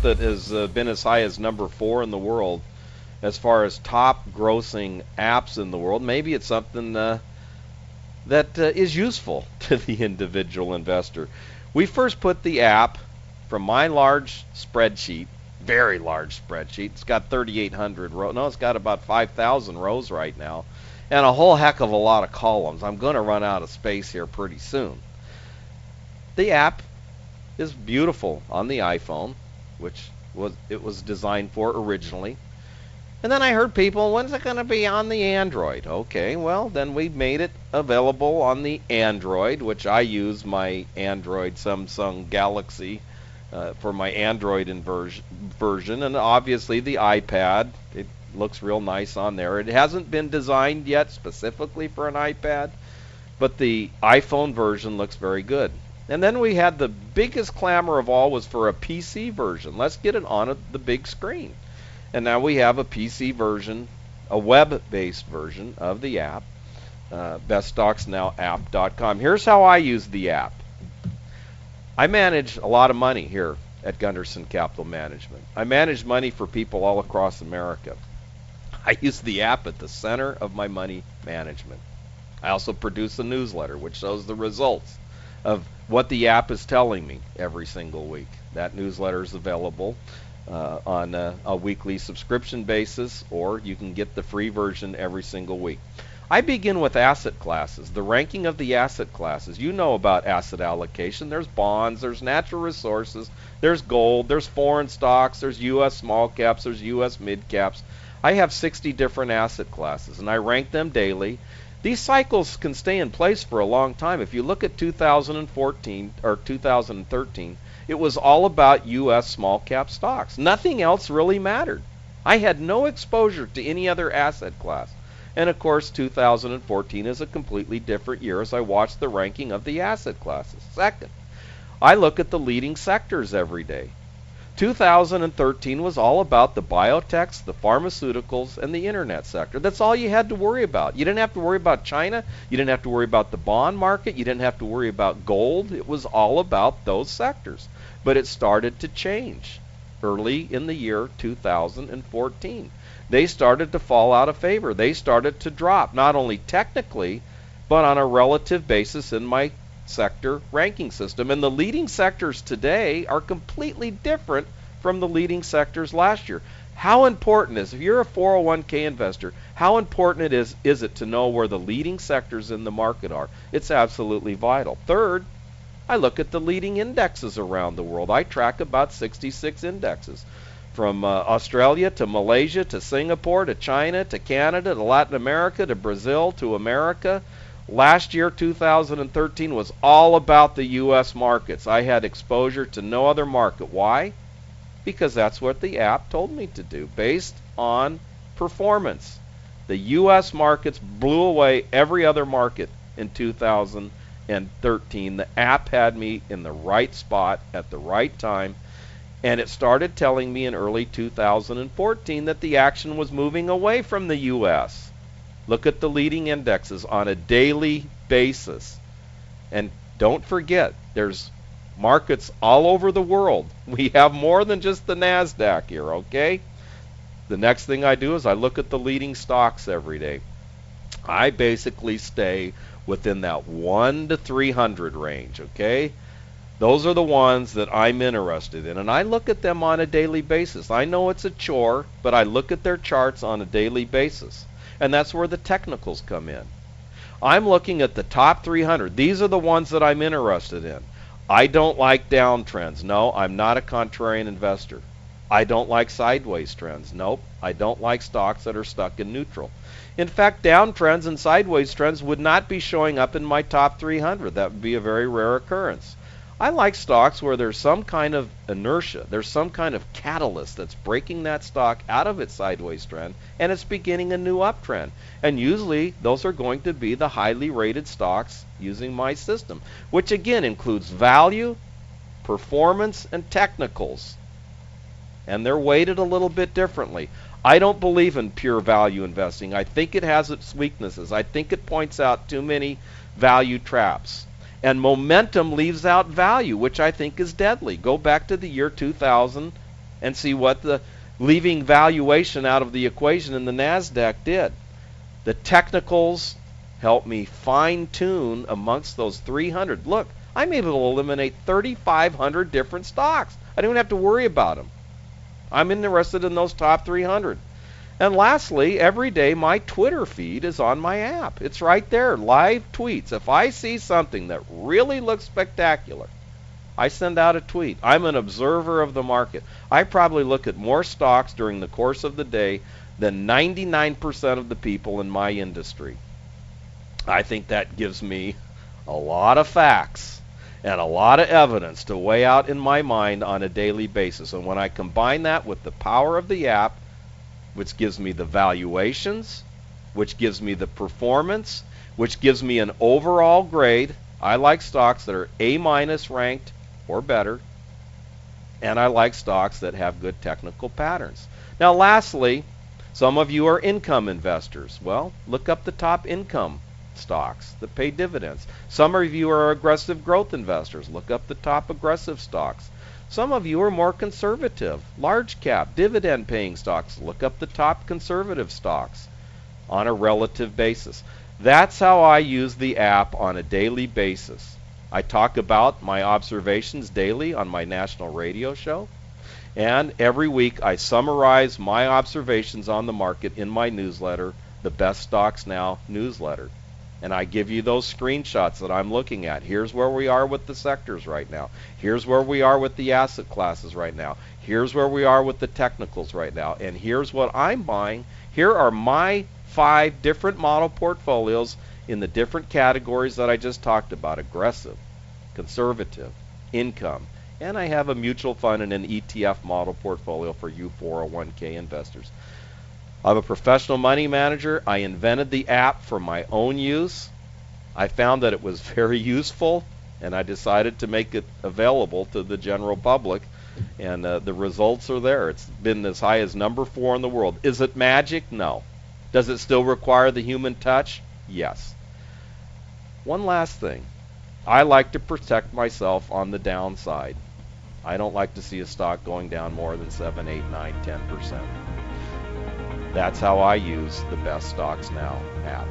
that has been as high as number 4 in the world as far as top grossing apps in the world. Maybe it's something that is useful to the individual investor. We first put the app from my large spreadsheet, very large spreadsheet. It's got 3,800 rows. No, it's got about 5,000 rows right now, and a whole heck of a lot of columns. I'm going to run out of space here pretty soon. The app is beautiful on the iPhone, which it was designed for originally. And then I heard people, when's it going to be on the Android? Okay, well, then we made it available on the Android, which I use my Android Samsung Galaxy for my Android version, and obviously the iPad. It looks real nice on there. It hasn't been designed yet specifically for an iPad, but the iPhone version looks very good. And then we had the biggest clamor of all was for a PC version. Let's get it on the big screen. And now we have a PC version, a web-based version of the app, beststocksnowapp.com. Here's how I use the app. I manage a lot of money here at Gunderson Capital Management. I manage money for people all across America. I use the app at the center of my money management. I also produce a newsletter which shows the results of what the app is telling me every single week. That newsletter is available on a weekly subscription basis, or you can get the free version every single week. I begin with asset classes, the ranking of the asset classes. You know about asset allocation. There's bonds, there's natural resources, there's gold, there's foreign stocks, there's U.S. small caps, there's U.S. mid caps. I have 60 different asset classes, and I rank them daily. These cycles can stay in place for a long time. If you look at 2014 or 2013, it was all about U.S. small cap stocks. Nothing else really mattered. I had no exposure to any other asset class. And of course, 2014 is a completely different year as I watch the ranking of the asset classes. Second, I look at the leading sectors every day. 2013 was all about the biotechs, the pharmaceuticals, and the internet sector. That's all you had to worry about. You didn't have to worry about China. You didn't have to worry about the bond market. You didn't have to worry about gold. It was all about those sectors. But it started to change early in the year 2014. They started to fall out of favor. They started to drop, not only technically, but on a relative basis in my sector ranking system. And the leading sectors today are completely different from the leading sectors last year. How important is, if you're a 401k investor, how important is it to know where the leading sectors in the market are? It's absolutely vital. Third, I look at the leading indexes around the world. I track about 66 indexes, from Australia to Malaysia to Singapore to China to Canada to Latin America to Brazil to America. Last year, 2013, was all about the U.S. markets. I had exposure to no other market. Why? Because that's what the app told me to do, based on performance. The U.S. markets blew away every other market in 2013. The app had me in the right spot at the right time, and it started telling me in early 2014 that the action was moving away from the U.S. Look at the leading indexes on a daily basis. And don't forget, there's markets all over the world. We have more than just the NASDAQ here, okay? The next thing I do is I look at the leading stocks every day. I basically stay within that 1 to 300 range, okay? Those are the ones that I'm interested in, and I look at them on a daily basis. I know it's a chore, but I look at their charts on a daily basis. And that's where the technicals come in. I'm looking at the top 300. These are the ones that I'm interested in. I don't like downtrends. No, I'm not a contrarian investor. I don't like sideways trends. Nope, I don't like stocks that are stuck in neutral. In fact, downtrends and sideways trends would not be showing up in my top 300. That would be a very rare occurrence. I like stocks where there's some kind of inertia, there's some kind of catalyst that's breaking that stock out of its sideways trend, and it's beginning a new uptrend. And usually those are going to be the highly rated stocks using my system, which again includes value, performance, and technicals. And they're weighted a little bit differently. I don't believe in pure value investing. I think it has its weaknesses. I think it points out too many value traps. And momentum leaves out value, which I think is deadly. Go back to the year 2000 and see what the leaving valuation out of the equation in the NASDAQ did. The technicals help me fine-tune amongst those 300. Look, I'm able to eliminate 3,500 different stocks. I don't have to worry about them. I'm interested in those top 300. And lastly, every day my Twitter feed is on my app. It's right there, live tweets. If I see something that really looks spectacular, I send out a tweet. I'm an observer of the market. I probably look at more stocks during the course of the day than 99% of the people in my industry. I think that gives me a lot of facts and a lot of evidence to weigh out in my mind on a daily basis. And when I combine that with the power of the app, which gives me the valuations, which gives me the performance, which gives me an overall grade, I like stocks that are A- ranked or better, and I like stocks that have good technical patterns. Now lastly, some of you are income investors. Well, look up the top income stocks that pay dividends. Some of you are aggressive growth investors. Look up the top aggressive stocks. Some of you are more conservative, large cap, dividend paying stocks. Look up the top conservative stocks on a relative basis. That's how I use the app on a daily basis. I talk about my observations daily on my national radio show. And every week I summarize my observations on the market in my newsletter, the Best Stocks Now newsletter. And I give you those screenshots that I'm looking at. Here's where we are with the sectors right now. Here's where we are with the asset classes right now. Here's where we are with the technicals right now. And here's what I'm buying. Here are my 5 different model portfolios in the different categories that I just talked about. Aggressive, conservative, income. And I have a mutual fund and an ETF model portfolio for you 401k investors. I'm a professional money manager. I invented the app for my own use. I found that it was very useful, and I decided to make it available to the general public, and the results are there. It's been as high as number 4 in the world. Is it magic? No. Does it still require the human touch? Yes. One last thing. I like to protect myself on the downside. I don't like to see a stock going down more than 7, 8, 9, 10%. That's how I use the Best Stocks Now app.